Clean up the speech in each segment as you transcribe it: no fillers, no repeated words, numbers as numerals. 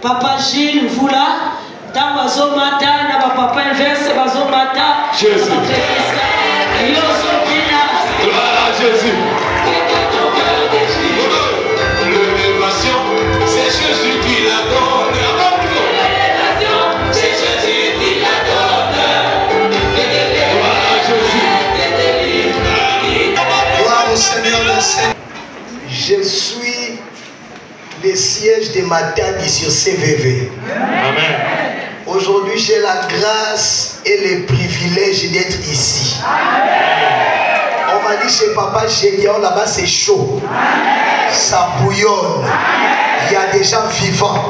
Papa Gilles, vous là, dans Bazomata, dans papa inverse, Bazomata, Jésus. Gloire à Jésus. L'élévation, c'est Jésus qui la donne. C'est Jésus qui la donne. Gloire à Jésus. Gloire au Seigneur le Seigneur. Je suis le siège de ma tête sur CVV. Amen. Aujourd'hui, j'ai la grâce et le privilège d'être ici. On m'a dit chez Papa Gédéon, là-bas c'est chaud. Ça bouillonne. Il y a des gens vivants.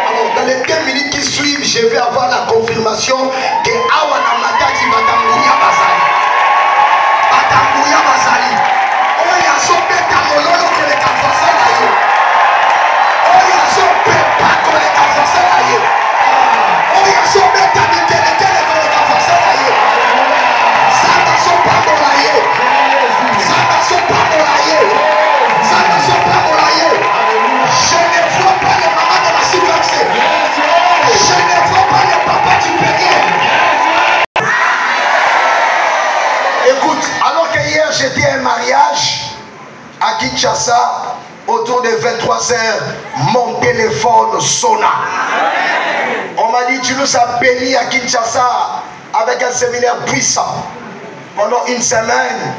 Alors, dans les 2 minutes qui suivent, je vais avoir la confirmation que Awana Matati Batambouya Bazali. Batambouya Bazali. Oh, il y a son bête à mololo que les cafasses là. Oh, il y a son bête pas que les cafasses là. Oh, il y a son bête à l'été que les cafasses là. Ça ne sont pas molaillés. Ça ne sont pas molaillés. Ça ne sont pas molaillés. Je ne vois pas les mamans de la supermarché. Je ne vois pas les papas du panier. Écoute, alors que hier j'étais à un mariage à Kinshasa, autour de 23h, mon téléphone sonna. On m'a dit, tu nous as bénis à Kinshasa avec un séminaire puissant. Pendant 1 semaine,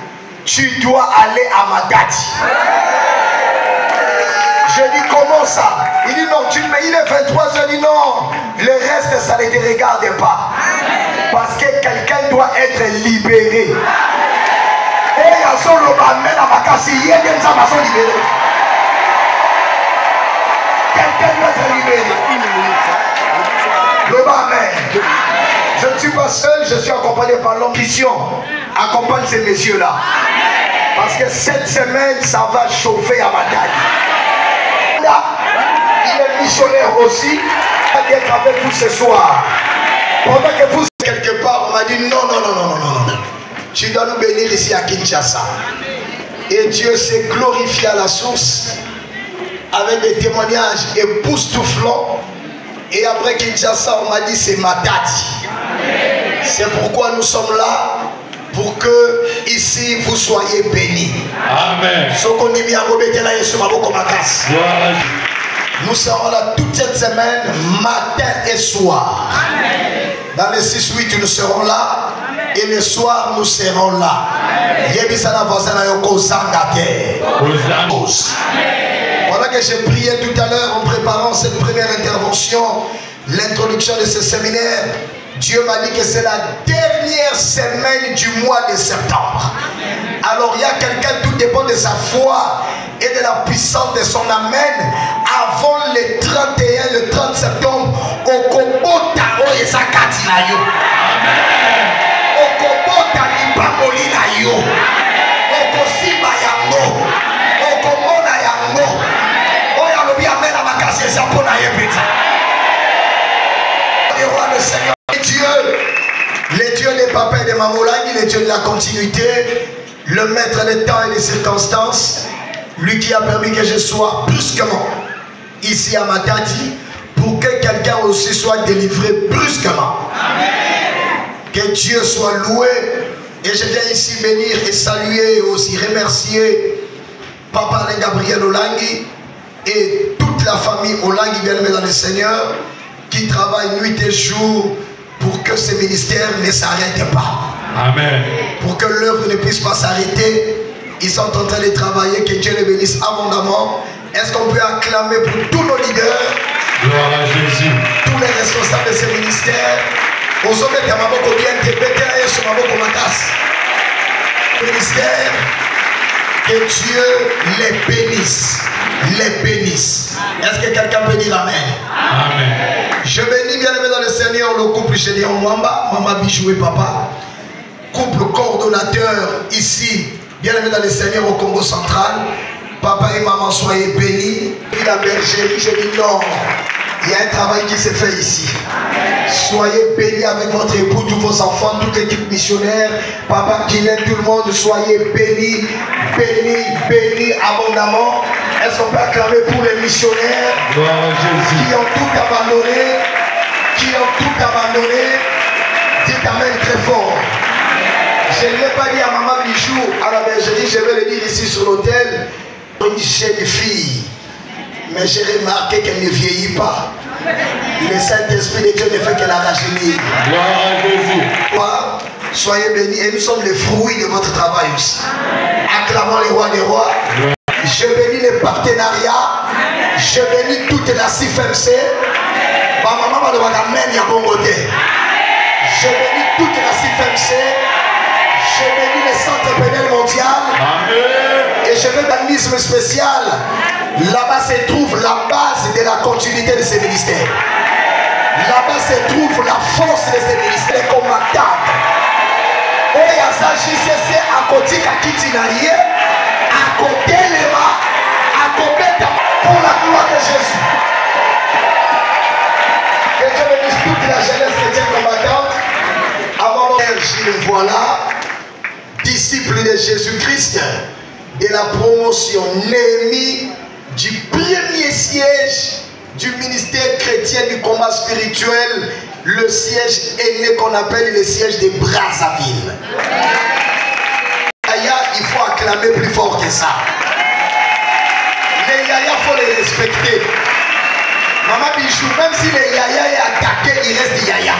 tu dois aller à Matadi. Je dis, comment ça? Il dit, non, il est 23h, il dit, non, le reste, ça ne te regarde pas. Parce que quelqu'un doit être libéré. Et il y a son lobamé à Makassi, il y a des gens qui sont libérés. Quelqu'un doit être libéré. Lobamé. Je ne suis pas seul, je suis accompagné par l'homme Christian. Accompagne ces messieurs-là. Parce que cette semaine, ça va chauffer à Matadi. Là, il est missionnaire aussi. Il va être avec vous ce soir. Pendant que vous êtes quelque part, on m'a dit non. Tu dois nous bénir ici à Kinshasa. Et Dieu s'est glorifié à la source avec des témoignages époustouflants. Et après Kinshasa, on m'a dit c'est Matadi. C'est pourquoi nous sommes là, pour que ici vous soyez bénis. Amen. Nous serons là toute cette semaine, matin et soir. Amen. Dans les 6-8, nous serons là. Amen. Et le soir, nous serons là. Pendant que j'ai prié tout à l'heure en préparant cette première intervention, l'introduction de ce séminaire, Dieu m'a dit que c'est la dernière semaine du mois de septembre. Alors il y a quelqu'un, tout dépend de sa foi et de la puissance de son amen. Avant le 31, le 30 septembre, au Kobota Oyezakati na yo. Au Kobota Libamoli na yo. Au Kosiba yango. Au Komona yango. Oya lobi amen à ma casse zapona yebita. Le roi le Seigneur. Dieu, le Dieu des papas et des mamolangi, le Dieu de la continuité, le maître des temps et des circonstances, lui qui a permis que je sois brusquement ici à Matadi, pour que quelqu'un aussi soit délivré brusquement. Amen. Que Dieu soit loué. Et je viens ici bénir et saluer et aussi remercier Papa Gabriel Olangi et toute la famille Olangi bien-aimée dans le Seigneur, qui travaille nuit et jour pour que ce ministère ne s'arrête pas. Amen. Pour que l'œuvre ne puisse pas s'arrêter. Ils sont en train de travailler, que Dieu les bénisse abondamment. Est-ce qu'on peut acclamer pour tous nos leaders? Gloire à Jésus. Tous les responsables de ce ministère. Ministère, que Dieu les bénisse. Les bénisse. Est-ce que quelqu'un peut dire Amen? Amen. Je bénis bien aimé dans le Seigneur le couple Gédéon Mwamba, Maman Bijou et Papa. Couple coordonnateur ici, bien aimé dans le Seigneur au Congo central. Papa et maman, soyez bénis. Et la bergerie, je dis non. Il y a un travail qui s'est fait ici. Amen. Soyez bénis avec votre époux, tous vos enfants, toute l'équipe missionnaire. Papa, Kylian, tout le monde, soyez bénis, bénis, bénis abondamment. Est-ce qu'on peut acclamer pour les missionnaires qui ont tout abandonné? Qui ont tout abandonné? Dites Amen très fort. Je ne l'ai pas dit à Maman Bijou à la bergerie, je vais le dire ici sur l'autel. Une jeune fille, mais j'ai remarqué qu'elle ne vieillit pas. Le Saint-Esprit de Dieu ne fait que la rajeunir. Soyez bénis et nous sommes les fruits de votre travail aussi. Acclamons les rois des rois. Je bénis les partenariats. Je bénis toute la CIFMC. Ma maman va devoir amener à bon côté. Je bénis toute la CIFMC. Je bénis les centres pénals mondiaux. Et je veux un organisme spécial. Là-bas se trouve la base de la continuité de ces ministères. Là-bas se trouve la force de ces ministères combattants. Et il y a ça, JCC à côté de Kitinarie, à côté de l'Ema, à côté pour la gloire de Jésus. Que Dieu bénisse toute la jeunesse chrétienne combattante. À mon père, je le voilà, disciple de Jésus-Christ, de la promotion Néhémie du premier siège du ministère chrétien du combat spirituel, le siège aîné qu'on appelle le siège de Brazzaville. Il faut acclamer plus fort que ça. Les yaya, il faut les respecter. Maman Bijou, même si les yaya est attaqué, il reste des yaya.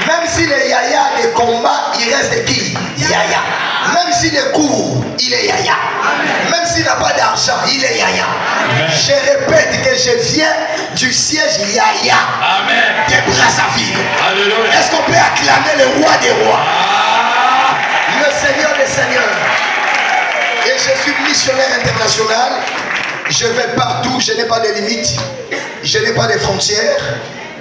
Même si les yaya a des combats, il reste de qui? Yaya. Même s'il est court, il est yaya. Même s'il n'a pas d'argent, il est yaya. Amen. Je répète que je viens du siège yaya de Brazzaville. Est-ce qu'on peut acclamer le roi des rois? Le Seigneur des seigneurs. Et je suis missionnaire international. Je vais partout, je n'ai pas de limites. Je n'ai pas de frontières.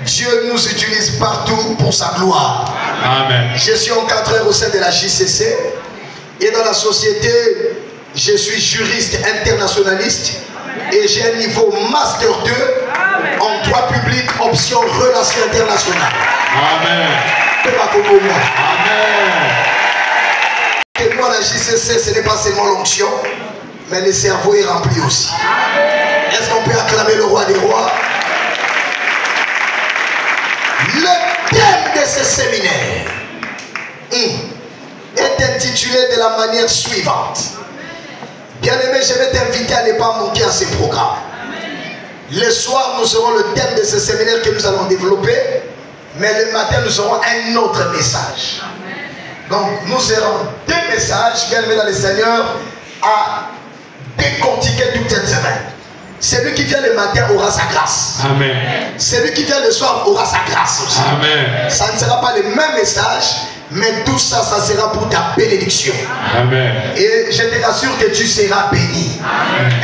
Dieu nous utilise partout pour sa gloire. Amen. Je suis encadreur au sein de la JCC. Et dans la société, je suis juriste internationaliste. Et j'ai un niveau Master 2 en droit public, option relations internationales. Amen. Amen. Et moi, la JCC, ce n'est pas seulement l'onction, mais le cerveau est rempli aussi. Est-ce qu'on peut acclamer le roi des rois? Le thème de ce séminaire est intitulé de la manière suivante. Bien-aimé, je vais t'inviter à ne pas manquer à ces programmes. Le soir, nous aurons le thème de ce séminaire que nous allons développer, mais le matin, nous aurons un autre message. Donc, nous aurons deux messages, bien-aimé dans le Seigneur, à décortiquer toute cette semaine. Celui qui vient le matin aura sa grâce. Amen. Celui qui vient le soir aura sa grâce aussi. Amen. Ça ne sera pas le même message, mais tout ça, ça sera pour ta bénédiction. Amen. Et je te rassure que tu seras béni.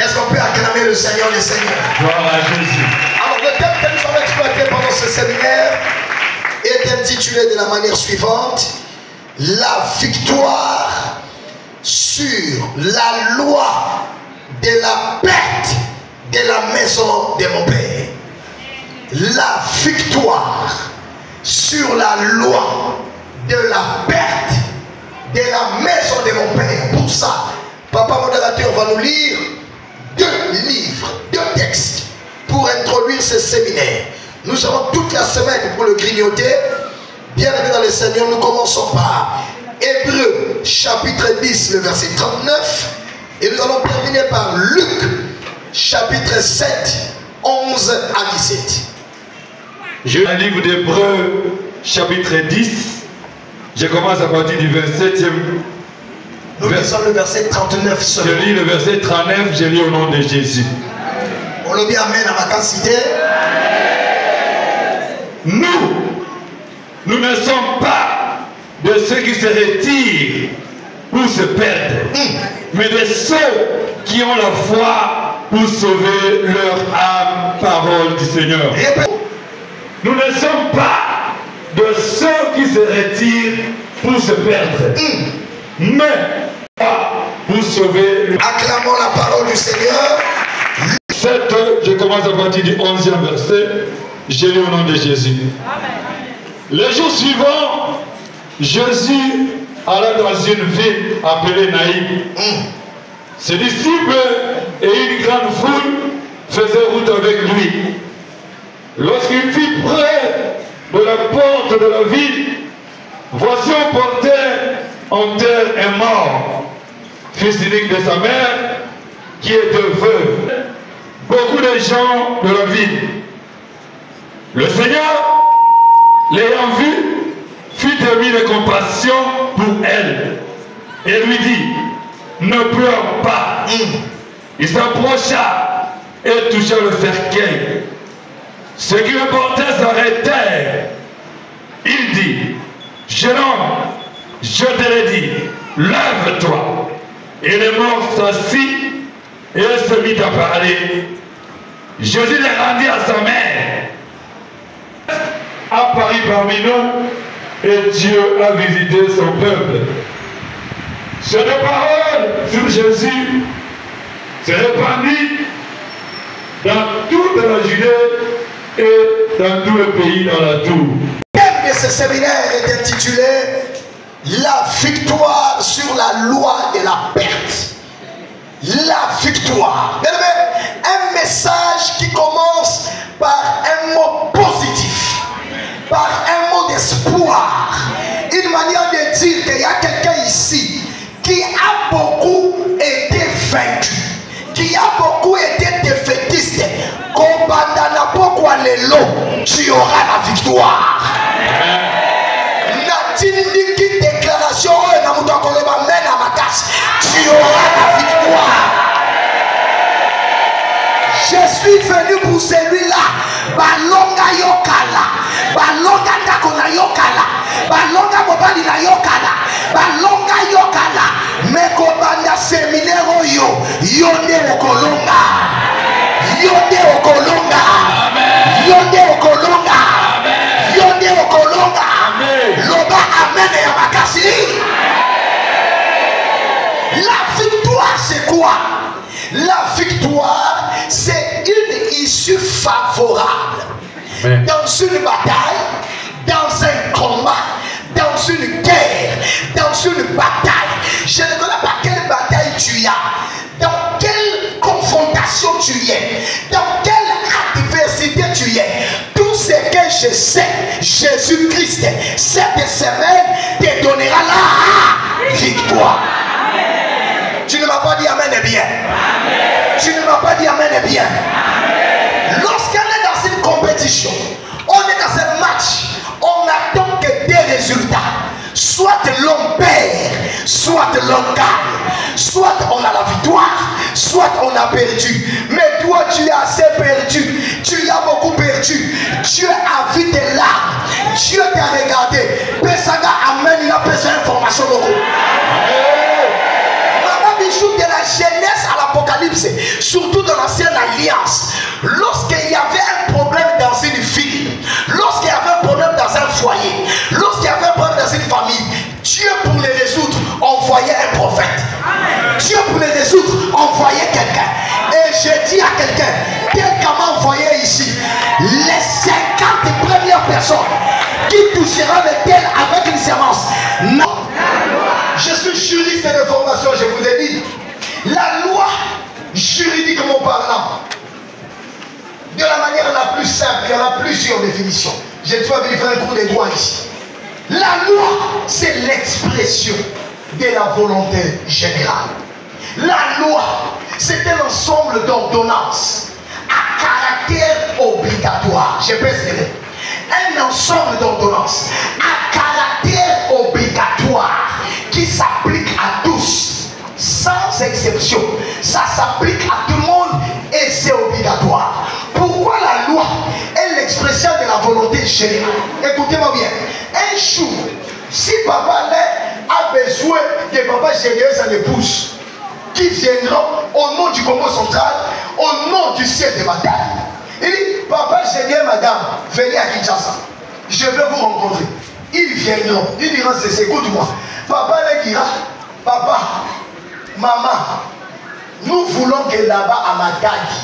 Est-ce qu'on peut acclamer le Seigneur des Seigneurs? Gloire à Jésus. Alors, le thème que nous allons exploiter pendant ce séminaire est intitulé de la manière suivante: la victoire sur la loi de la perte de la maison de mon Père. La victoire sur la loi de la perte de la maison de mon Père. Pour ça, Papa modérateur va nous lire deux livres, deux textes pour introduire ce séminaire. Nous avons toute la semaine pour le grignoter. Bien-aimés dans le Seigneur, nous commençons par Hébreux chapitre 10, le verset 39. Et nous allons terminer par Luc chapitre 7, 11 à 17. Je lis le livre d'Hébreux chapitre 10. Je commence à partir du verset 7e. Nous lisons le verset 39 seulement. Je lis le verset 39, je lis au nom de Jésus. On le dit amen à ma cité. Nous ne sommes pas de ceux qui se retirent pour se perdre, mais de ceux qui ont la foi pour sauver leur âme, parole du Seigneur. Nous ne sommes pas de ceux qui se retirent pour se perdre, mais pour sauver leur âme. Acclamons la parole du Seigneur. Je commence à partir du 11e verset. Je lis au nom de Jésus. Amen. Le jour suivant, Jésus alla dans une ville appelée Naïm. Ses disciples et une grande foule faisait route avec lui. Lorsqu'il fut près de la porte de la ville, voici on portait en terre un mort, fils unique de sa mère, qui était veuve. Beaucoup de gens de la ville. Le Seigneur, l'ayant vu, fut ému de compassion pour elle et lui dit, ne pleure pas. Il s'approcha et toucha le cercueil. Ceux qui le portaient s'arrêtèrent. Il dit, jeune homme, je te l'ai dit, lève-toi. Et le mort s'assit et se mit à parler. Jésus les rendit à sa mère. Apparut parmi nous et Dieu a visité son peuple. Cette parole sur Jésus s'est répandue dans toute la Judée et dans tout le pays dans la tour. Le thème de ce séminaire est intitulé La victoire sur la loi de la perte. La victoire. Un message qui commence par un mot positif, par un mot d'espoir, une manière de dire qu'il y a quelqu'un ici qui a beaucoup été vaincu, qui a beaucoup été défaitiste. Tu auras la victoire. Déclaration, tu auras la victoire. Je suis venu pour celui-là. Balonga yokala, balonga takona yokala, balonga mobali na yokala, balonga yokala. Meko banda seminero yo, yonde okolonga, yonde okolonga, yonde okolonga, yonde okolonga. Loba amen ya makasi. La victoire c'est quoi? La victoire c'est une issue favorable. Amen. Dans une bataille, dans un combat, dans une guerre, dans une bataille. Je ne connais pas quelle bataille tu as, dans quelle confrontation tu es, dans quelle adversité tu es. Tout ce que je sais, Jésus-Christ, cette semaine te donnera la victoire. Tu ne m'as pas dit amen et bien. Amen. Tu ne m'as pas dit amen et bien. Lorsqu'on est dans une compétition, on est dans un match, on n'attend que des résultats. Soit l'on perd, soit l'on gagne. Soit on a la victoire, soit on a perdu. Mais toi, tu as assez perdu. Tu as beaucoup perdu. Dieu a vu tes larmes. Dieu t'a regardé. Pesaga amen, il a besoin d'informations locaux. De la Genèse à l'Apocalypse, surtout dans l'ancienne alliance, lorsqu'il y avait un problème dans une ville, lorsqu'il y avait un problème dans un foyer, lorsqu'il y avait un problème dans une famille, Dieu pour les résoudre envoyait un prophète. Dieu pour les résoudre envoyait quelqu'un. Et je dis à quelqu'un, tel qu'on m'a envoyé ici, les 50 premières personnes qui toucheront le tel avec une sémence. Non. Je suis juriste de formation, je vous ai dit. La loi, juridiquement parlant, de la manière la plus simple, il y en a plusieurs définitions. Je dois venir faire un cours de droit ici. La loi, c'est l'expression de la volonté générale. La loi, c'est un ensemble d'ordonnances à caractère obligatoire. Je pèse les mots. Un ensemble d'ordonnances à caractère obligatoire qui s'applique à tous, sans exception. Ça s'applique à tout le monde et c'est obligatoire. Pourquoi la loi est l'expression de la volonté générale? Écoutez-moi bien. Un jour, si papa a besoin de papa générer sa épouse, qui viendra au nom du Congo central, au nom du ciel de bataille, il dit, papa générer madame, venez à Kinshasa, je veux vous rencontrer. Ils viendront, ils diront, c'est écoute-moi. Papa leur dira, papa, maman, nous voulons que là-bas à Matadi,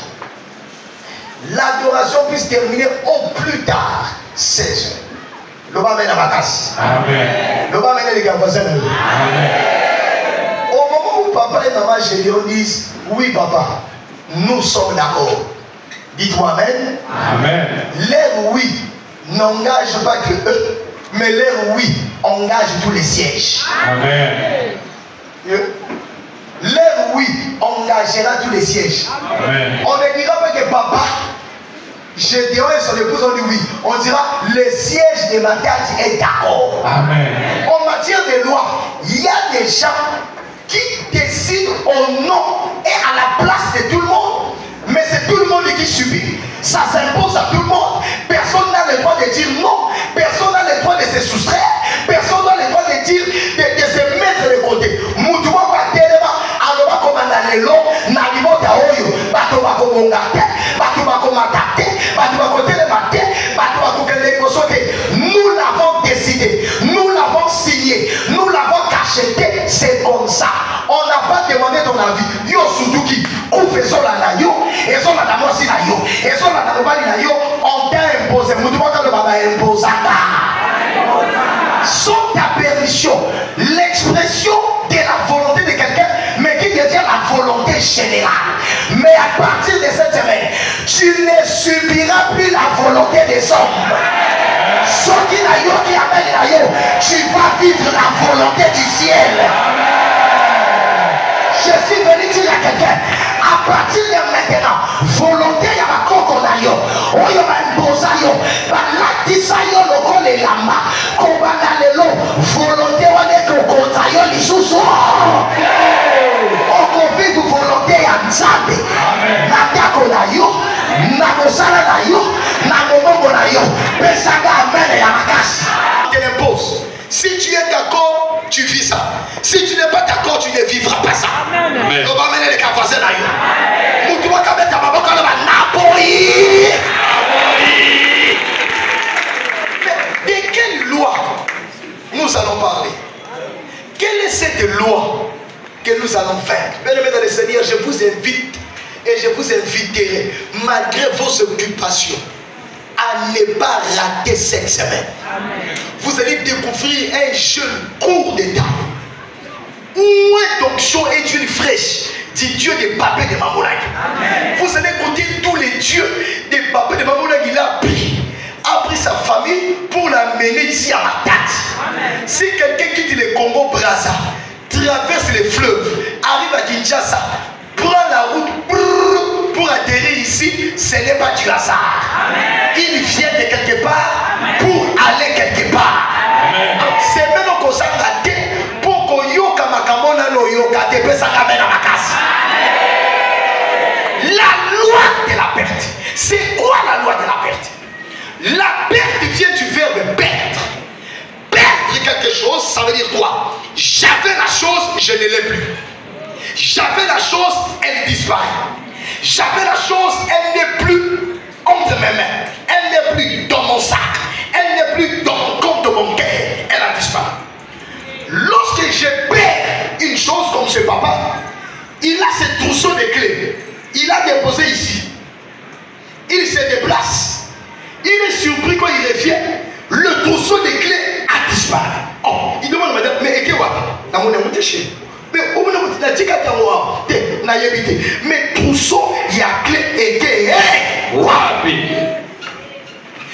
l'adoration puisse terminer au plus tard 16 heures. Le va mener à ma casse. Amen. Le va mener les gars voisins. Amen. Au moment où papa et maman Gédéon disent, oui papa, nous sommes d'accord. Dites-moi Amen. Amen. Leur oui n'engage pas que eux, mais leur oui engage tous les sièges. Amen. Leur oui engagera tous les sièges. Amen. On ne dira pas que papa, Gédéon et son épouse ont dit oui. On dira le siège de Mathias est d'accord. Amen. En matière de loi, il y a des gens qui décident au nom et à la place de tout le monde, mais c'est tout le monde qui subit. Ça s'impose à tout le monde. Personne n'a le droit de dire non. Personne n'a le droit de se soustraire. Personne n'a le droit de dire, de se mettre de côté. Moutouba va tellement, alors comme on a le long, n'arrivons à Oyo, bateau va comme on gâte, bateau va comme on gâte, bateau va côté le matin, bateau va comme les négocier. Nous l'avons décidé, nous l'avons signé, nous l'avons cacheté, c'est comme ça. On n'a pas demandé ton avis. Yo Suzuki, où faisons la yo, et son la damosi la yo, et son la damobali la yo, on t'a imposé. Moutouba quand le baba imposé. Sans ta permission, l'expression de la volonté de quelqu'un, mais qui devient la volonté générale. Mais à partir de cette semaine, tu ne subiras plus la volonté des hommes. Ce qui n'a yo, qui amène la yo, tu vas vivre la volonté du ciel. Je suis venu dire à quelqu'un, à partir de maintenant, volonté ya bakoko na yo, oyo ba imposa yo, ba latisa yo loko le lamba, kobana lelo, volonté wane kokonza yo lisusu. Oko vivu volonté ya Nzambe, na tako na yo, na mosala na yo, na momongo na yo, pesanga amene ya makasi. Te l'impose. Si tu es d'accord, tu vis ça. Si tu n'es pas d'accord, tu ne vivras pas ça. Amen. On va mener les cafazés là. Moutoua kabeta baboko là Napoli. Mais de quelle loi nous allons parler? Quelle est cette loi que nous allons faire? Bien-aimés dans le Seigneur, je vous invite et je vous inviterai, malgré vos occupations, à ne pas rater cette semaine. Amen. Vous allez découvrir un jeune cours de temps. Moins d'onction et d'huile fraîche du Dieu des papés de Mamolag. Vous allez écouter tous les dieux des papés de Mamolag. Il a pris sa famille pour l'amener ici à Matadi. Si quelqu'un quitte le Congo Brazza, traverse les fleuves, arrive à Kinshasa, prend la route pour atterrir ici, ce n'est pas du hasard. Il vient de quelque part pour aller quelque part. C'est même qu'on s'en raté pour qu'on yoka makamona no yoka te pesa kamena makasi. La loi de la perte. C'est quoi la loi de la perte? La perte vient du verbe perdre. Perdre quelque chose, ça veut dire quoi? J'avais la chose, je ne l'ai plus. J'avais la chose, elle disparaît. J'avais la chose, elle n'est plus entre mes mains. Elle n'est plus dans mon sac. Elle n'est plus dans mon compte bancaire. Elle a disparu. Lorsque je perds une chose comme ce papa, il a ce trousseau de clés. Il a déposé ici. Il se déplace. Il est surpris quand il revient. Le trousseau de clés a disparu. Oh, il demande à madame, mais qu'est-ce que c'est? Mais au moment où tu as dit, mais trousseau, il y a clé et que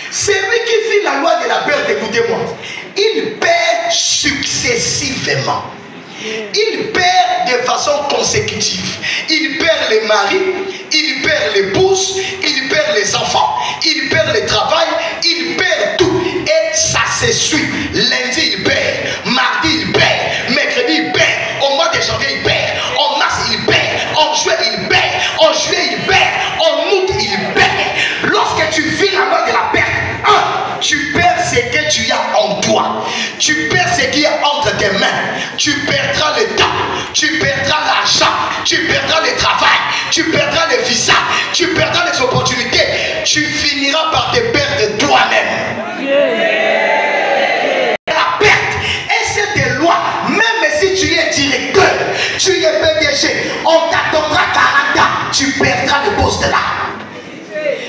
c'est lui qui fait la loi de la perte. Écoutez-moi, il perd successivement. Il perd de façon consécutive. Il perd les maris, il perd l'épouse, il perd les enfants, il perd le travail, il perd tout. Et ça se suit. Lundi, il perd. Mardi, il perd. Mercredi, il perd. Au mois de janvier, il perd. En mars, il perd. En juin, il perd. En juillet, il perd. En août, il perd. Lorsque tu vis la loi de la perte, tu perds ce que tu as en toi. Tu perds ce qui est entre tes mains. Tu perdras le temps. Tu perdras l'argent. Tu perdras le travail. Tu perdras le visa. Tu perdras les opportunités. Tu finiras par te perdre toi-même. La perte est cette loi. Même si tu es directeur, tu es PDG, on t'attendra 40 ans. Tu perdras le poste là.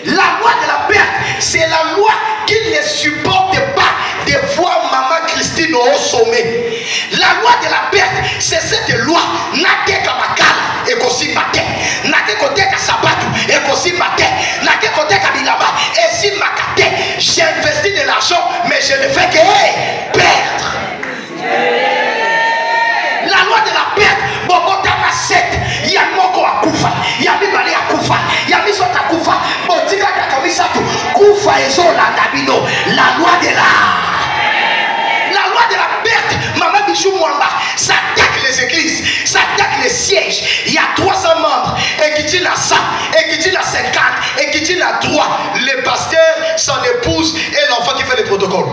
La loi de la perte, c'est la loi qui ne supporte pas de voir maman Christine au sommet. La loi de la perte, c'est cette loi. Nake kamakala et kosi matin. Nake quel côté ka sabatu et aussi matin na quel côté ka bilaba et si makate j'ai investi de l'argent mais je ne fais que perdre. La loi de la perte bobotama 7 ya moko akufa ya mibale akufa ya miso akufa botika kakamisa tu kufa ezolanda bino. La loi de la perte. Maman Bichou Mwamba, ça attaque les églises, ça attaque les sièges. Il y a 300 membres, et qui dit la 100, et qui dit la 50, et qui dit la 3. Les pasteurs, son épouse et l'enfant qui fait les protocoles.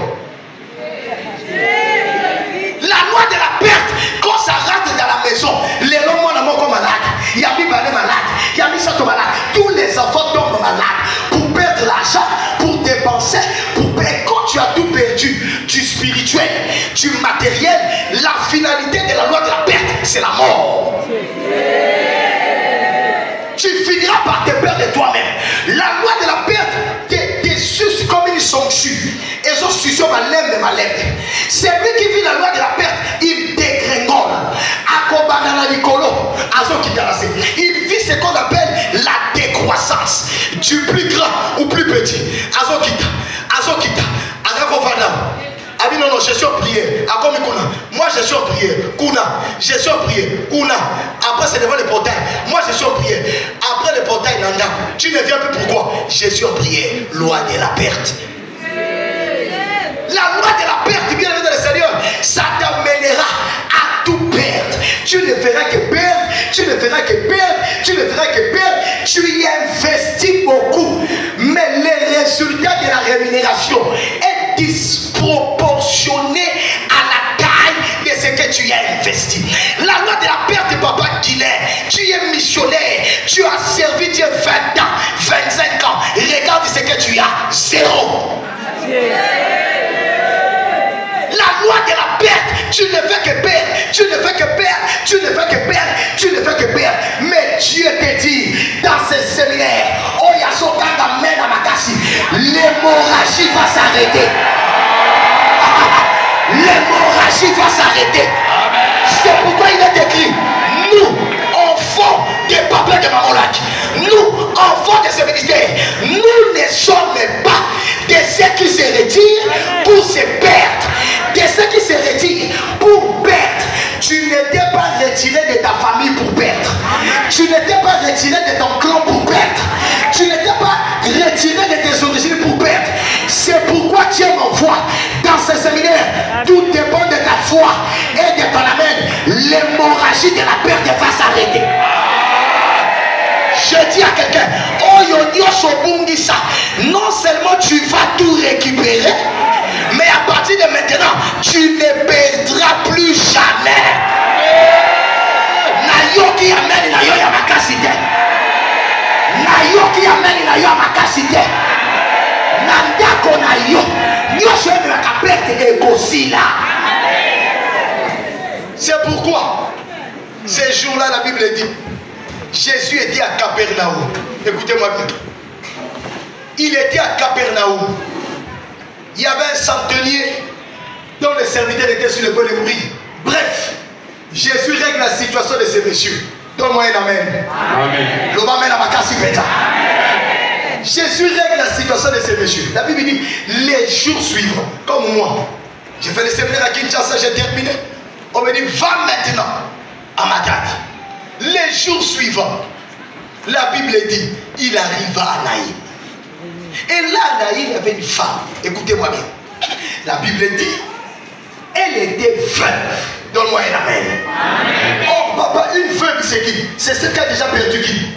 La loi de la perte, quand ça rentre dans la maison, les hommes sont malades, il y a mis balé malade, il y a mis ça malade, tous les enfants tombent malades pour perdre l'argent, pour dépenser, pour perdre. Quand tu as tout perdu, du spirituel, du matériel, la finalité de la loi de la perte, c'est la mort. Tu finiras par te perdre de toi-même. La loi de la perte, tes suces comme ils sont chus. Et sont suces sur ma lèvre de ma lèvre. C'est lui qui vit la loi de la perte, il dégringole. Il vit ce qu'on appelle la décroissance. Du plus grand ou plus petit. Azokita. Ah oui, non, je suis en prière. Moi, je suis en prière. Je suis en prière. Après, c'est devant le portail. Moi, je suis en prière. Après le portail, Nanda. Tu ne viens plus pourquoi? Je suis en prière. Loi de la perte. La loi de la perte, bien aimé dans le Seigneur, ça t'amènera à tout perdre. Tu ne feras que perdre. Tu ne feras que perdre. Tu ne feras que perdre. Tu y investis beaucoup. Mais le résultat de la rémunération est disproportionné à la taille de ce que tu as investi. La loi de la perte, papa Guilain, tu es missionnaire, tu as servi Dieu 20 ans, 25 ans. Regarde ce que tu as, 0. La loi de la perte, tu ne fais que perdre, tu ne fais que perdre, tu ne fais que perdre, tu ne fais que perdre. Mais Dieu te dit dans ce séminaire, oh Yasokanga mène à Makassi, l'hémorragie va s'arrêter. L'hémorragie va s'arrêter. C'est pourquoi il est écrit, nous, enfants des papas de Mamolac, nous, enfants de ce ministère, nous ne sommes pas de ceux qui se retirent pour se perdre, de ceux qui se retirent pour perdre. Tu n'étais pas retiré de ta famille pour perdre. Tu n'étais pas retiré de ton clan pour perdre. Tu n'étais pas retiré de tes origines pour perdre. C'est pourquoi Dieu m'envoie dans ce séminaire. Tout dépend de ta foi et de ton amène. L'hémorragie de la perte va s'arrêter. Je dis à quelqu'un, oh yo sobungisa, non seulement tu vas tout récupérer, mais à partir de maintenant, tu ne perdras plus jamais. Nayo qui amène nayo ya makasite. Nayo qui amène nayo ya makasite. Nandako nayo. Nyoso eme la perte et kosila. C'est pourquoi ces jours-là la Bible dit Jésus était à Capernaum. Écoutez-moi bien. Il était à Capernaum. Il y avait un centenier dont le serviteur était sur le point de mourir. Bref, Jésus règle la situation de ces messieurs. Donne-moi un amen. Amen. Jésus règle la situation de ces messieurs. La Bible dit, les jours suivants, comme moi, j'ai fait le séminaire à Kinshasa, j'ai terminé. On me dit, va maintenant à Matadi. Les jours suivants, la Bible dit, il arriva à Naïm. Et là, Naïm, il y avait une femme. Écoutez-moi bien. La Bible dit, elle était veuve. Donne-moi un amen. Amen. Oh papa, une veuve, c'est qui? C'est celle qui a déjà perdu qui?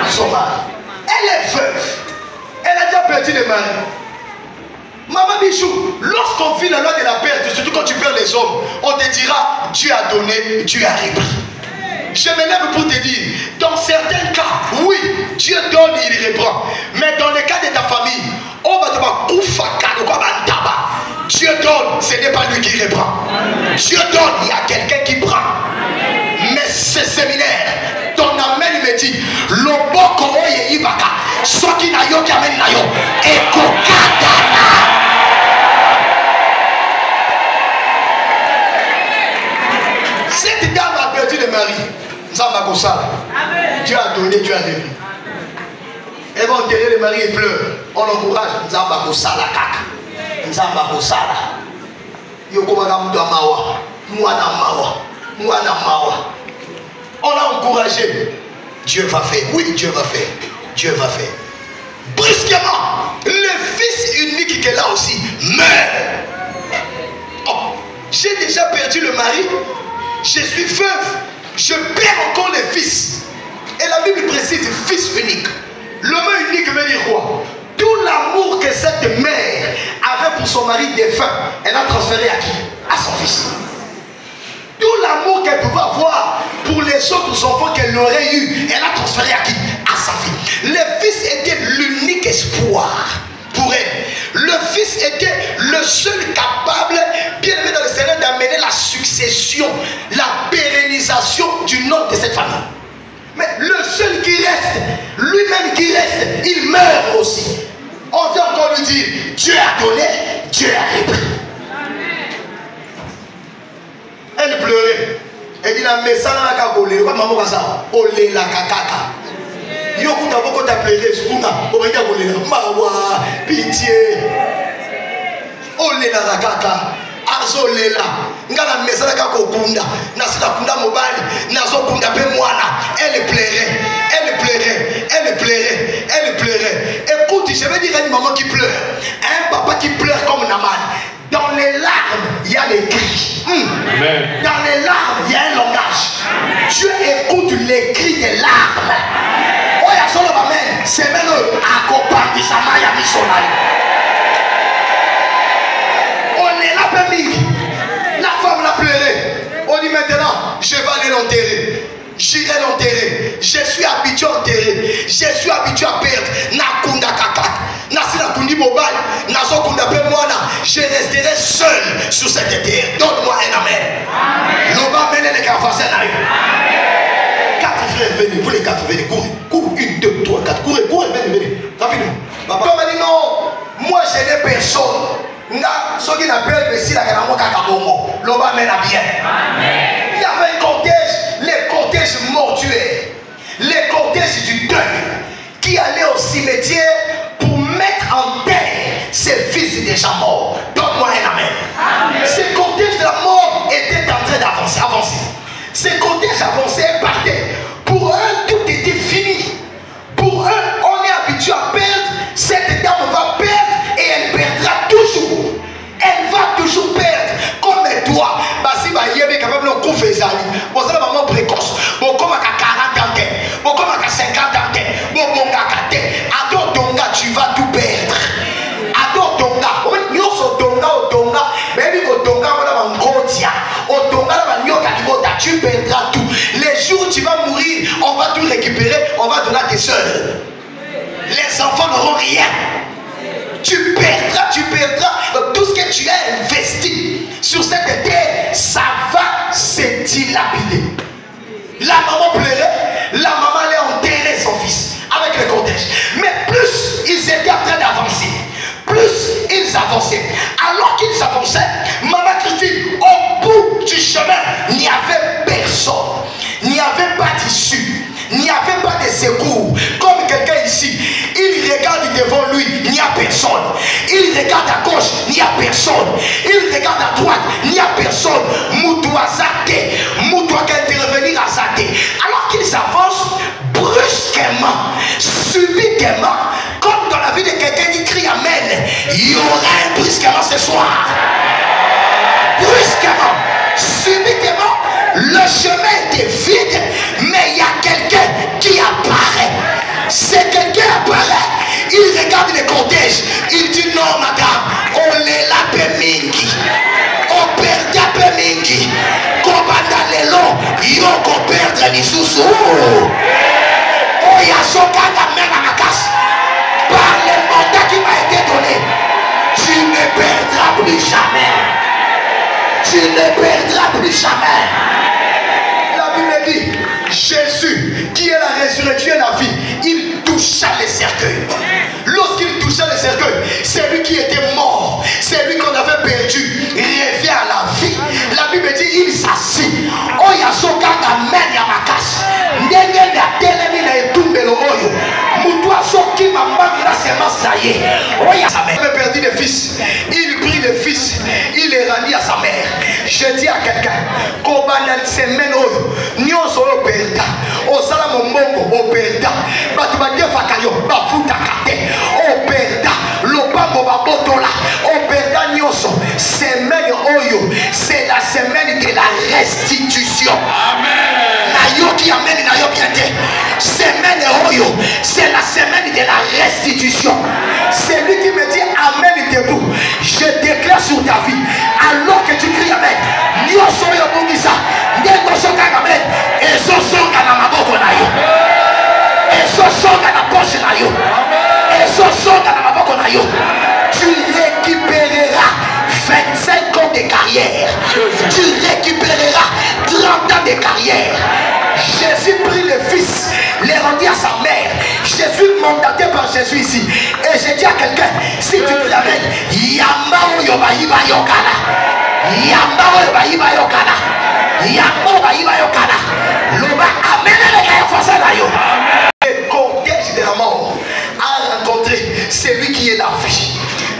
Son mari. Elle est veuve. Elle a déjà perdu le mari. Maman Bichou, lorsqu'on vit la loi de la perte, surtout quand tu perds les hommes, on te dira, Dieu a donné, Dieu a repris. Je me lève pour te dire, dans certains cas, oui, Dieu donne, il reprend. Mais dans le cas de ta famille, on va te voir, Dieu donne, ce n'est pas lui qui reprend. Dieu donne, il y a quelqu'un qui prend. Mais ce séminaire, ton amène me dit, Loboko oye ibaka, soki na yo ki amène na yo, ekokatana. Cette dame a perdu le mari. Dieu a donné, Dieu a repris. Elle va enterrer le mari et pleure. On l'encourage. Nzamba kosala kaka. Nzamba kosala. Yokomaka mtu amawa. Mwana mawa. Mwana mawa. On l'a encouragé. Dieu va faire. Oui, Dieu va faire. Dieu va faire. Brusquement, le fils unique qui est là aussi meurt. Oh, j'ai déjà perdu le mari. Je suis veuve. Je perds encore le fils. Et la Bible précise fils unique. Le mot unique veut dire quoi? Tout l'amour que cette mère avait pour son mari défunt, elle a transféré à qui? À son fils. Tout l'amour qu'elle pouvait avoir pour les autres enfants qu'elle aurait eu, elle a transféré à qui? À sa fille. Le fils était l'unique espoir pour elle. Le fils était le seul capable, bien aimé dans le Seigneur, d'amener la succession, la pérennisation du nom de cette famille. Mais le seul qui reste, lui-même qui reste, il meurt aussi. On vient encore lui dire, Dieu a donné, Dieu a repris. Elle pleurait. Elle dit, la message n'a qu'à coller. Maman, ça, olé la kakaka. Yo, quand tu as pleuré, on va dire, mawa, pitié. Olé la kakaka. Azolela. Ngala message n'a qu'à kokunda. Nasila kunda mobile. Nazo kunda pe moana. Elle pleurait. Elle pleurait. Elle pleurait. Elle pleurait. Écoute, je vais dire à une maman qui pleure. Un papa qui pleure comme Naman. Dans les larmes, il y a les cris. Dans les larmes, il y a un langage. Dieu écoute les cris des larmes. Oh, il y a son amen. C'est même accompagné sa maille à missionnaire. On est là, famille. La femme l'a pleuré. On dit maintenant, je vais aller l'enterrer. J'irai l'enterrer. Je suis habitué à enterrer. Je suis habitué à perdre. Nakunda kakak. Nasina kundi mobile. Nazo kunda pe moana. Je resterai seul sur cette terre. Donne-moi un amen. L'oba mène les caravansés à eu. 4 frères, venez. Vous les 4, venez. Courez. Courez. 1, 2, 3, 4. Courez. Courez. Venez. Rapidement. Papa m'a dit non. Moi, je n'ai personne. Ceux qui n'appellent ici la Ganamoka Kabongo. L'oba mène à bien. Il y avait un cortège. Les cortèges mortuaires, les cortèges du deuil qui allaient au cimetière pour mettre en terre ses fils déjà morts. Donne-moi un amen. Ces cortèges de la mort étaient en train d'avancer. Ces cortèges avançaient et partaient. Pour eux, tout était fini. Pour eux, on est habitué à perdre. Cette dame va perdre et elle perdra toujours. Elle va toujours perdre. Comme elle doit. Basi ba yebe capable de couper ça. Bon ça la maman précoce. Bon comme à 40 ans. Bon comme à 50 ans. Bon bon kakate. Ado donga tu vas tout perdre. Ado donga. On nyoso donga o donga. Baby ko donga on a mangotia. O donga la manyoka libota tu perdras tout. Les jours où tu vas mourir, on va tout récupérer, on va donner à tes soeurs. Les enfants n'auront rien. Tu perdras tout ce que tu as investi sur cette terre, ça va se dilapider. La maman pleurait, la maman allait enterrer son fils avec le cortège. Mais plus ils étaient en train d'avancer, plus ils avançaient. Alors qu'ils avançaient, maman Christine, au bout du chemin, il n'y avait personne, il n'y avait pas d'issue. Il n'y avait pas de secours. Comme quelqu'un ici, il regarde devant lui, il n'y a personne. Il regarde à gauche, il n'y a personne. Il regarde à droite, il n'y a personne. Moutoua Zate, Moutoua qui intervenir à Zate. Alors qu'ils avancent brusquement, subitement, comme dans la vie de quelqu'un qui crie Amen, il y aura un brusquement ce soir. Brusquement, subitement, le chemin était vide, mais il y a quelqu'un qui apparaît. C'est quelqu'un qui apparaît. Il regarde les cortèges. Il dit non, madame, on est là, Pemingi. On perd à Pemingi. Combattant les longs, ils vont perdre les sous-sous. Oh, il y a son cas d'amène à ma casse. Par le mandat qui m'a été donné, tu ne perdras plus jamais. Tu ne perdras plus jamais. La Bible dit, Jésus, qui est la résurrection et la vie, il toucha les cercueils. Lorsqu'il toucha les cercueils, c'est lui qui était mort, c'est lui qu'on avait perdu, il revient à la vie. La Bible dit, il s'assit. Oh, il y a son gars d'amène à ma casse. N'engende à télémine et tout. qui m'a manqué la semence naïe. Oh, il avait perdu le fils. Il prit le fils. Il est rendu à sa mère. Je dis à quelqu'un, qu'on va dans semaine où nous sommes perdus. Au salam au mongo, au perda. Batu bade fakayo, bafuta kate. Au perda, lopango babotola. Au perda nyoso. Semaine oyo, c'est la semaine de la restitution. Amen. Nayo qui amène nayo bien dit. Semaine oyo, c'est la semaine de la restitution. C'est lui qui me dit amen debout. Je déclare sur ta vie, alors que tu cries amen. Nyoso yo bungisa, ndengo soka amen. Et so soka na maboko na yo. Et so soka na poche na yo. Et so soka na maboko na yo. Tu récupéreras 25 ans de carrière. Tu récupéreras 30 ans de carrière. Jésus prit le fils, les rendit à sa mère. Jésus mandaté par Jésus ici. Et j'ai dit à quelqu'un, si tu te l'amènes, Yamba yobayiba yokana. Yamba yobayiba yokana. Yamba yobayiba yokana. Loba amène les gars face à yo. Le cortège de la mort a rencontré celui qui est la vie.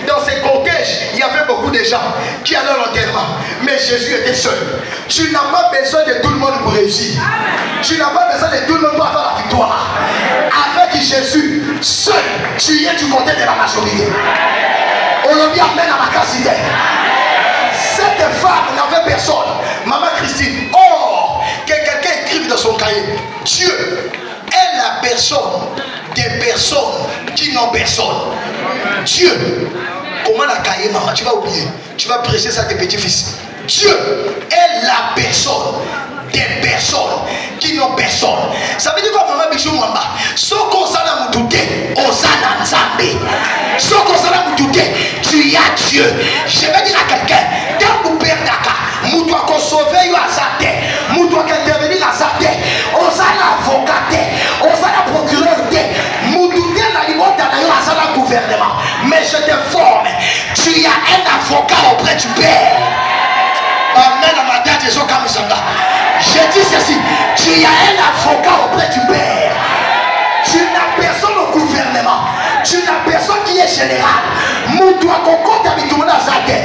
Dans ces cortèges, il y avait beaucoup de gens qui allaient à l'enterrement. Mais Jésus était seul. Tu n'as pas besoin de tout le monde pour réussir. Tu n'as pas besoin de tout le monde pour avoir la victoire. Avec Jésus, seul, tu es du côté de la majorité. On le dit amène à ma casse-idée. Cette femme n'avait personne. Maman Christine. Or, que quelqu'un écrive dans son cahier. Dieu est la personne des personnes qui n'ont personne. Dieu. Comment la cahier, maman? Tu vas oublier. Tu vas prêcher ça à tes petits-fils. Dieu est la personne des personnes qui n'ont personne. Ça veut dire quoi, maman Bichou Mwamba? Soko sana mutute, osana nzambe. Soko sana mutute, tu as Dieu. Je vais dire à quelqu'un, quand vous perdez daka, moutou a sauver yo azate, moutou a intervenir azate, osana avocat, osana procureur te, moutou te na limota na yo azana gouvernement. Mais je t'informe, tu as un avocat auprès du Père. Amen à ma tête, je dis ceci, tu as un avocat auprès du Père. Tu n'as personne au gouvernement. Tu n'as personne qui est général. Moutoua Koko Tabitumuna Zate.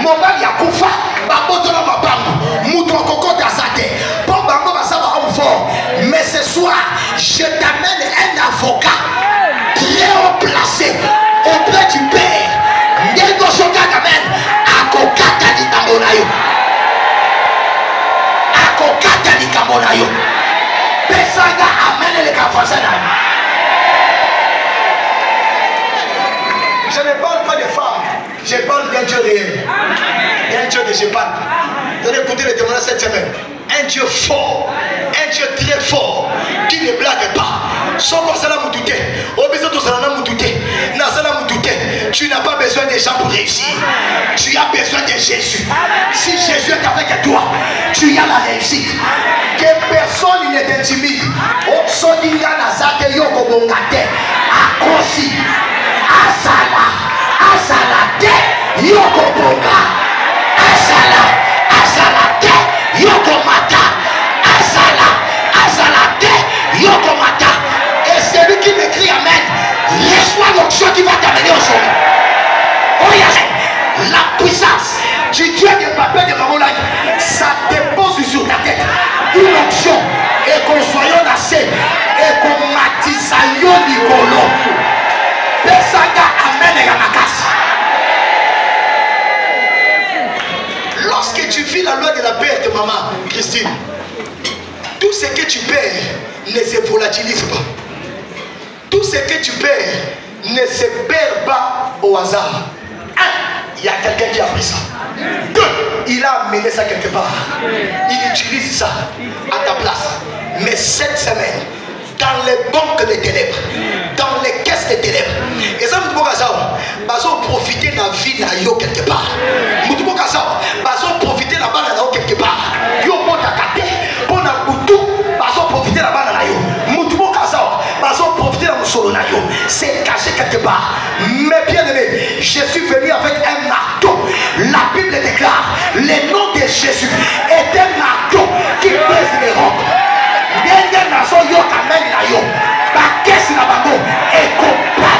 Mobali Yakufa, Babotola Mabango. Moutoua Koko Tazate. Pour Bango Basaba homme fort. Mais ce soir, je t'amène un avocat très haut placé auprès du Père. Ndiego Shoka t'amène Akokata di Tamonayo. Akokata di Tamonayo. Pesanga amène les Kafasana. Je ne parle pas de femmes, je parle d'un Dieu réel. Un Dieu que je parle. Vous allez écouter le témoignage cette semaine. Un Dieu fort, un Dieu très fort, qui ne blague pas. Tu n'as pas besoin des gens pour réussir. Tu as besoin de Jésus. Si Jésus est avec toi, tu as la réussite. Que personne ne t'intimide. Asala, asala te, yoko boga. Asala, asala te, yoko mata. Asala, asala te, yoko mata. Et celui qui m'écrit amen, reçois l'onction qui va t'amener au sommet. Oh yes, la puissance du Dieu des papiers de Mamolai, ça dépose sur ta tête une onction et qu'on soit assez et qu'on matisse à Yonikolo. Lorsque tu vis la loi de la perte, maman Christine, tout ce que tu perds ne se volatilise pas. Tout ce que tu perds ne se perd pas au hasard. Un, il y a quelqu'un qui a pris ça. Deux, il a amené ça quelque part. Il utilise ça à ta place. Mais cette semaine, dans les banques des ténèbres, dans les caisses des ténèbres, et ça vous pouvez profiter de la vie de quelque part. Vous pouvez profiter de la balle de quelque part. Yo bon takate, bon aboutou, profiter de la balle de yo. Vous pouvez profiter de la solo na yo. C'est caché quelque part. Mais bien aimé, je suis venu avec un marteau. La Bible déclare, le nom de Jésus est un marteau qui pèse les rocs. Yo kameni na yo, ba kesi na bango, eko pa.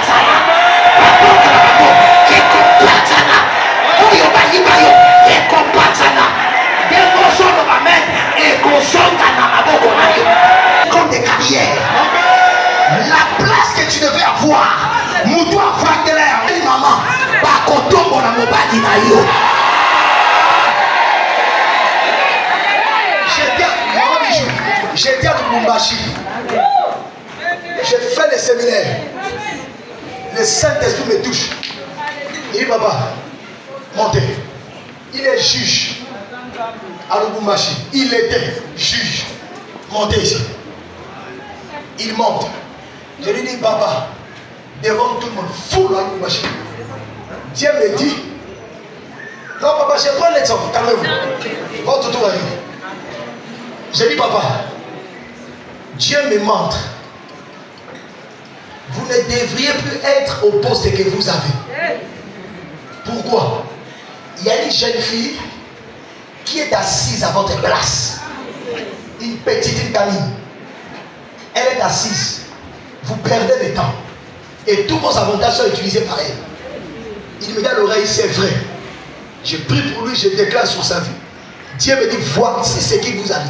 batela ya maman bakotombo na mobali na yo. J'étais à Lubumbashi. J'ai fait le séminaire. Le Saint-Esprit me touche. Il dit papa, montez. Il est juge à Lubumbashi. Il était juge. Montez ici. Il monte. Je lui dis papa, devant tout le monde, foule à Lubumbashi. Dieu me dit, non papa, je prends l'exemple, calmez-vous. Votre tour arrive. Je dis papa, Dieu me montre. Vous ne devriez plus être au poste que vous avez. Pourquoi? Il y a une jeune fille qui est assise à votre place. Une petite gamine. Elle est assise. Vous perdez le temps. Et tous vos avantages sont utilisés par elle. Il me dit à l'oreille, c'est vrai. Je prie pour lui, je déclare sur sa vie. Dieu me dit, voici ce qui vous arrive.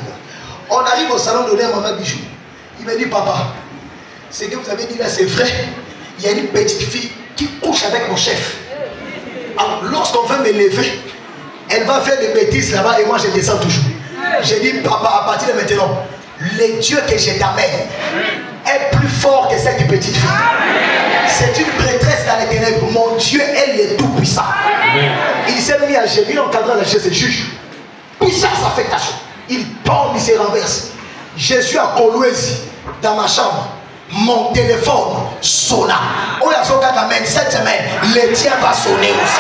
On arrive au salon d'honneur Maman Bijou. Il me dit, papa, ce que vous avez dit là, c'est vrai. Il y a une petite fille qui couche avec mon chef. Alors, lorsqu'on veut me lever, elle va faire des bêtises là-bas et moi je descends toujours. J'ai dit, papa, à partir de maintenant, le Dieu que je t'amène est plus fort que cette petite fille. C'est une prêtresse dans les ténèbres. Mon Dieu, elle est tout puissant. Il s'est mis à gémir en cadrant la chaise et juge. Puissance affectation. Il tombe, il se renverse. Je suis à Kolwezi, dans ma chambre. Mon téléphone sonna. Oh, il y a son gars d'amène cette semaine. Le tien va sonner aussi.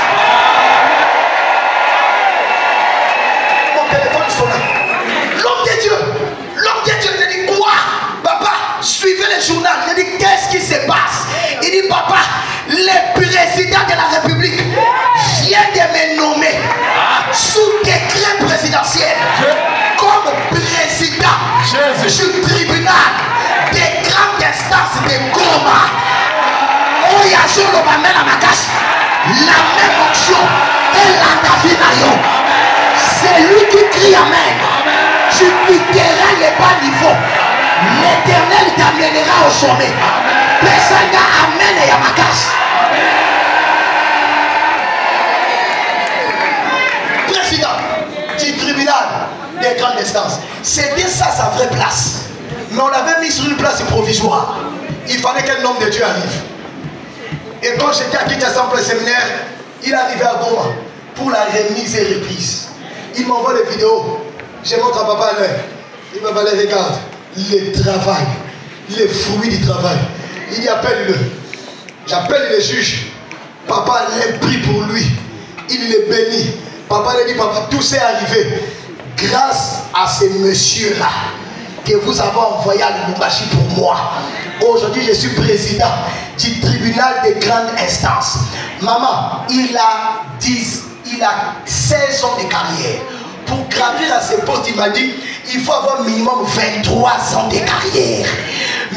Mon téléphone sonna. L'homme de Dieu, je dis quoi? Papa, suivez le journal. Je dis qu'est-ce qui se passe? Il dit papa, le président de la République vient de me nommer sous décret présidentiel comme président du tribunal des grandes instances de Goma. Oh, il y a sur le mamel à ma cache. La même onction est la Davinayo. C'est lui qui crie amen. Tu quitteras les bas niveaux. L'Éternel t'amènera au sommet. Pesanga amen et Yamakas. Président du tribunal des grandes instances. C'était ça sa vraie place. Mais on l'avait mis sur une place provisoire. Il fallait qu'un homme de Dieu arrive. Et quand j'étais à Kinshasa pour le séminaire, il arrivait à Goma pour la remise et reprise. Il m'envoie les vidéos. Je montre à papa l'heure. Il me dit, regarde, le travail, les fruits du travail. Il dit, appelle-le. J'appelle le juge. Papa l'a pris pour lui. Il le bénit. Papa lui dit, papa, tout s'est arrivé grâce à ce monsieur-là que vous avez envoyé à Lubumbashi pour moi. Aujourd'hui, je suis président du tribunal de grande instance. Maman, il a 16 ans de carrière. Pour gravir à ce poste, il m'a dit, il faut avoir minimum 23 ans de carrière.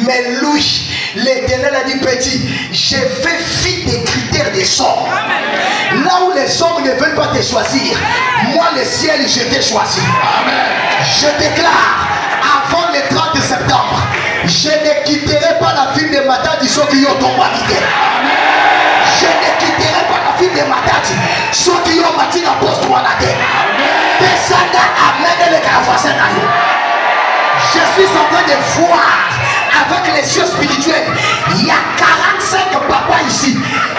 Mais lui, l'Éternel a dit, petit, j'ai fait fi des critères des hommes. Là où les hommes ne veulent pas te choisir, moi le ciel, je t'ai choisi. Je déclare, avant le 30 septembre, je ne quitterai pas la ville de Matadi ceux qui ont tombé. Je ne quitterai pas la ville de Matadi ceux qui ont bâti la poste ou à la terre. Je suis en train de voir avec les yeux spirituels. Il y a 45 papas ici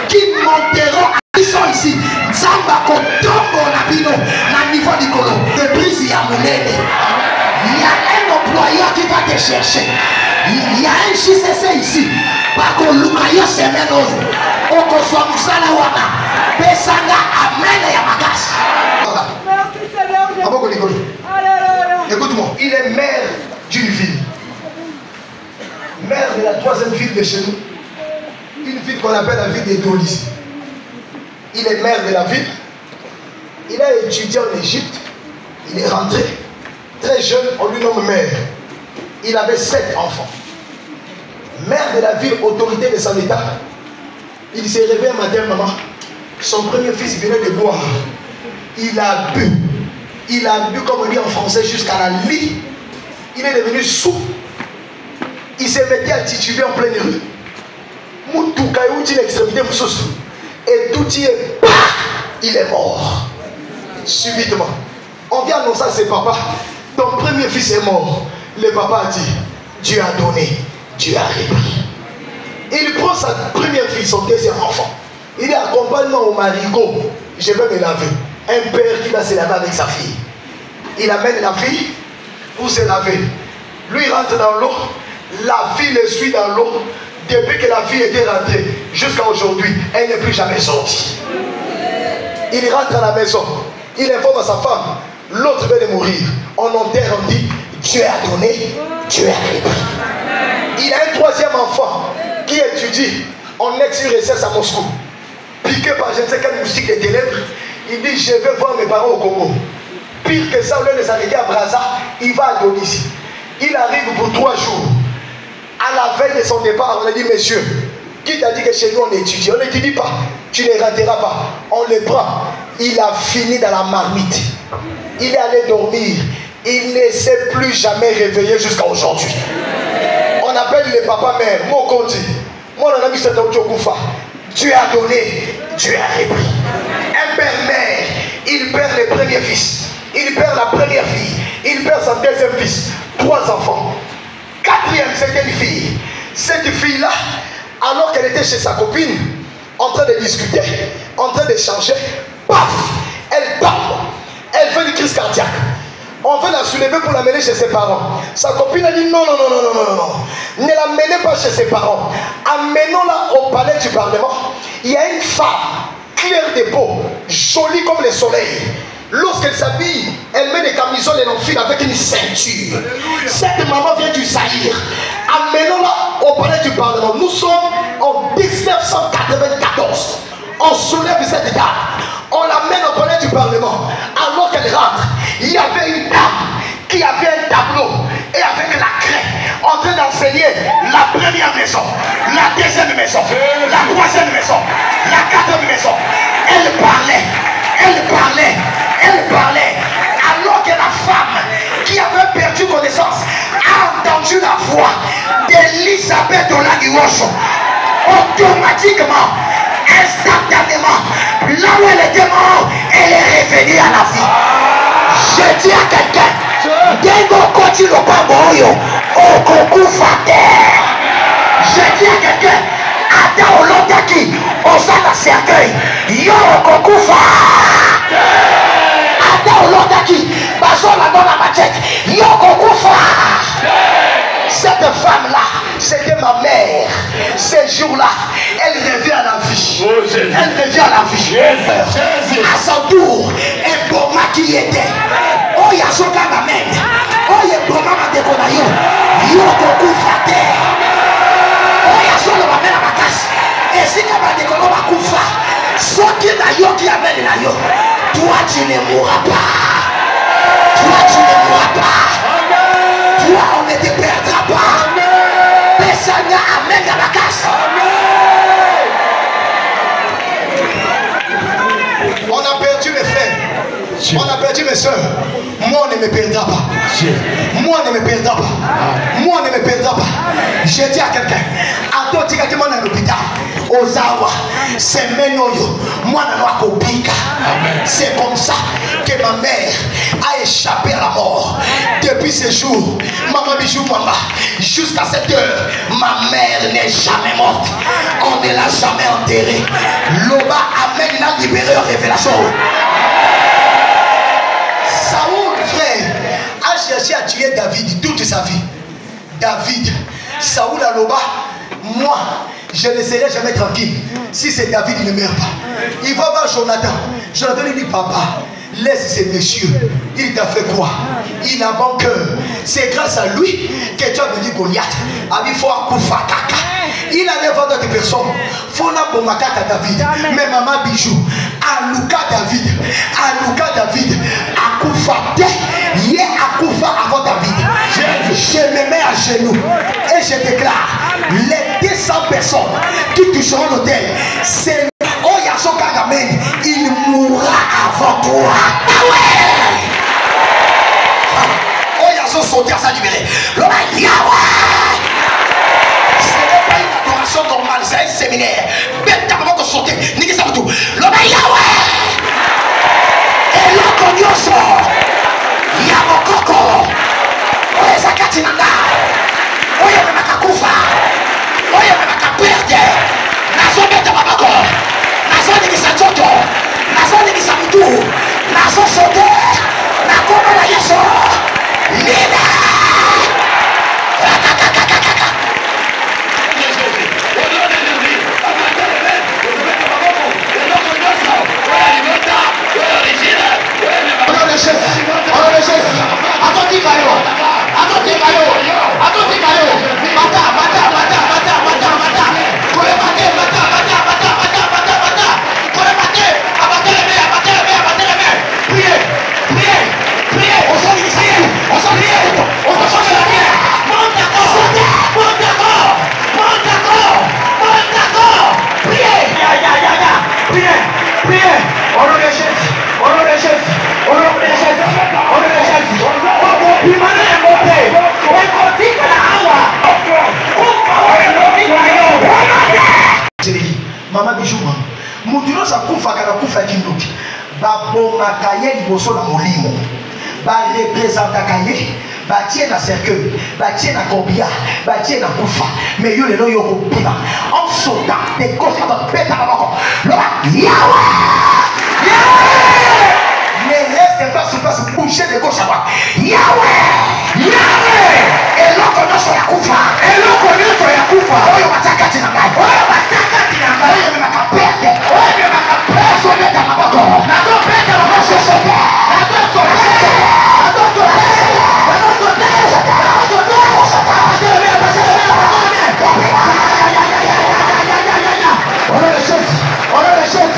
qui monteront, qui sont ici. Zamba Kotongo Nabino, na niveau du colo. De brise, il y a Moulene. Il y a un employeur qui va te chercher. Il y a un JCC ici. Pas qu'on l'oublie semaine au Koswa Moussala Wana. Pesanga Amen et Yamakas. Écoute-moi, il est maire d'une ville. Maire de la 3e ville de chez nous. Une ville qu'on appelle la ville des Dolis. Il est maire de la ville. Il a étudié en Égypte. Il est rentré. Très jeune, on lui nomme maire. Il avait 7 enfants. Maire de la ville, autorité de son état. Il s'est réveillé un matin, maman. Son premier fils venait de boire. Il a bu. Il a bu, comme on dit en français, jusqu'à la lit. Il est devenu sourd. Il s'est mis à tituber en pleine rue. Moutouka est une extrémité, et tout y est, il est mort. Subitement. On vient annoncer à ses papas, ton premier fils est mort. Le papa a dit, Dieu a donné, Dieu a repris. Il prend sa première fille, son deuxième enfant. Il est accompagné au marigot. Je vais me laver. Un père qui va se laver avec sa fille. Il amène la fille pour se laver. Lui rentre dans l'eau. La fille le suit dans l'eau. Depuis que la fille était rentrée jusqu'à aujourd'hui, elle n'est plus jamais sortie. Il rentre à la maison. Il informe à sa femme. L'autre vient de mourir. On enterre, on dit Dieu a donné, Dieu a repris. Il a un troisième enfant qui étudie en ex-URSS à Moscou. Piqué par je ne sais quel moustique des ténèbres. Il dit je vais voir mes parents au Congo. Pire que ça, au lieu de s'arrêter à Brazza, il va à Donici. Il arrive pour 3 jours. À la veille de son départ, on a dit monsieur, qui t'a dit que chez nous on étudie? On n'étudie pas, tu ne rateras pas. On le prend. Il a fini dans la marmite. Il est allé dormir. Il ne s'est plus jamais réveillé jusqu'à aujourd'hui. On appelle les papas-mères. Mon Conti. Moi, on a mis cette autre Koufa. Dieu a donné, Dieu a repris. Un père-mère, il perd le premier fils. Il perd la première fille. Il perd son deuxième fils. 3 enfants. 4e, c'était une fille. Cette fille-là, alors qu'elle était chez sa copine, en train de discuter, en train d'échanger, paf, elle tombe. Elle fait une crise cardiaque. On veut la soulever pour l'amener chez ses parents. Sa copine a dit non, non, non, non, non, non, non. Ne l'amenez pas chez ses parents. Amenons-la au palais du Parlement. Il y a une femme, claire de peau, jolie comme le soleil. Lorsqu'elle s'habille, elle met des camisoles et l'enfile avec une ceinture. Cette maman vient du Zaïre. Amenons-la au palais du Parlement. Nous sommes en 1994. On soulève cette dame. On l'amène au palais du Parlement. Alors qu'elle rentre, il y avait une dame qui avait un tableau et avec la craie en train d'enseigner la première maison, la deuxième maison, la troisième maison, la 4e maison. Elle parlait. Alors que la femme qui avait perdu connaissance a entendu la voix d'Elisabeth Olagiwosho. Automatiquement, instantanément, là où elle était morte, elle est revenue à la vie. Je dis à quelqu'un, je dis à quelqu'un, Ada Olotaki, Osana cercueil, Yo Kokufa. Ada Olotaki, Basola dans la machette, Yo Kokufa. Cette femme-là, c'était ma mère. Ces jours-là, elle revient à la vie. Elle revient à la vie. À son tour, un boma qui était. Oh, il y a son gars d'amène. Oh, il y a un boma qui était. Yo Kokufa. Oh, il y a son gars d'amène à ma casse. Et si tu as des colons à Koufa, ce qui est yo qui amène là yo, toi tu ne mourras pas. Toi tu ne mourras pas. Toi on ne te perdra pas. Le Seigneur amène à la casse. On a perdu mes frères. On a perdu mes soeurs. Moi on ne me perdra pas. Moi on ne me perdra pas. Moi on ne me perdra pas. Je dis à quelqu'un, à toi tu as mon hôpital. Ozawa, c'est Menoyo, moi Kobika. C'est comme ça que ma mère a échappé à la mort. Depuis ce jour, maman bijou maman, jusqu'à cette heure, ma mère n'est jamais morte. On ne l'a jamais enterrée. Loba amène la libérée en révélation. Saoul, frère, a cherché à tuer David toute sa vie. David, Saoul à Loba, moi, je ne serai jamais tranquille si c'est David qui ne meurt pas. Il va voir Jonathan. Jonathan lui dit, papa, laisse ces messieurs. Il t'a fait quoi? Il a bon cœur. C'est grâce à lui que tu as venu Goliath. Il faut Akoufa Kaka. Il a devant d'autres personnes. Il faut Nabomakata David. Mais maman bijou. Alouka David. Alouka David. Akoufa. Yé Akoufa avant David. Je me mets à genoux. Et je déclare. Les 200 personnes qui toucheront l'autel. C'est Oyaso Kagamen. Il mourra avant toi. Ah ouais! Oyaso sauter à sa libérée. Ce n'est pas une adoration. façon normale, c'est un séminaire. Bête ta maman sauter, niki ça tout. Loba Yahweh. Et l'autre nyoso. Yamokoko. Oye zakati nanga. Oye memaka kufa. Oye memaka perte. Nazo bête babako. Nazo niki sanjoto. Nazo niki samutu. Nazo sauter. Nakoma na Yesu. Lina. Mama Bijouma, Moutino sa kufa kana kufa kindoki. Ba bonga kaye liboso na molimo. Ba représenta kaye, ba tie na cercueil, ba tie na corbia, ba tie na kufa. Mais yo le no yo ko biba. En soldat de gauche à droite, bête à bako. Yahweh! Yahweh! Ne reste pas sur place bouger de gauche à droite. Yahweh! Yahweh! Et l'on connaît sur la kufa. Et l'on connaît sur la kufa. Oyo mataka tina ngai. Oyo mataka tina ngai. Oyo memaka perte. Oyo memaka perte. So beta mabako. Na do beta mabako so sote. Na do so sote. Na do so sote. Na do so sote. On a les choses. On a les choses.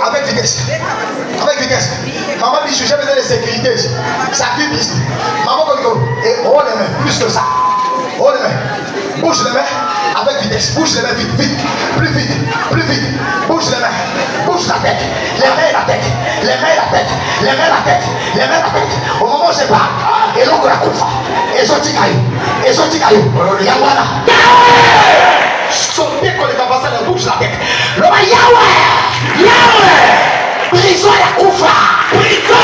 Avec vitesse. Avec vitesse. Maman dit, j'ai besoin de sécurité. Ça fait bis. Maman dit, et oh les mains, plus que ça. Oh les mains. Bouge les mains avec vitesse. Bouge les mains vite, vite. Plus vite, plus vite. Bouge les mains. Bouge la tête. Les mains et la tête. Les mains et la tête. Les mains et la tête. Les mains et la tête. Au moment où je parle, et l'on la coufa. Et sorti caillou. Et sorti caillou. Yahweh. Sauter quand les capacités de bouge la tête. Le Yahweh. Yahweh. Prison ya kufa. Prison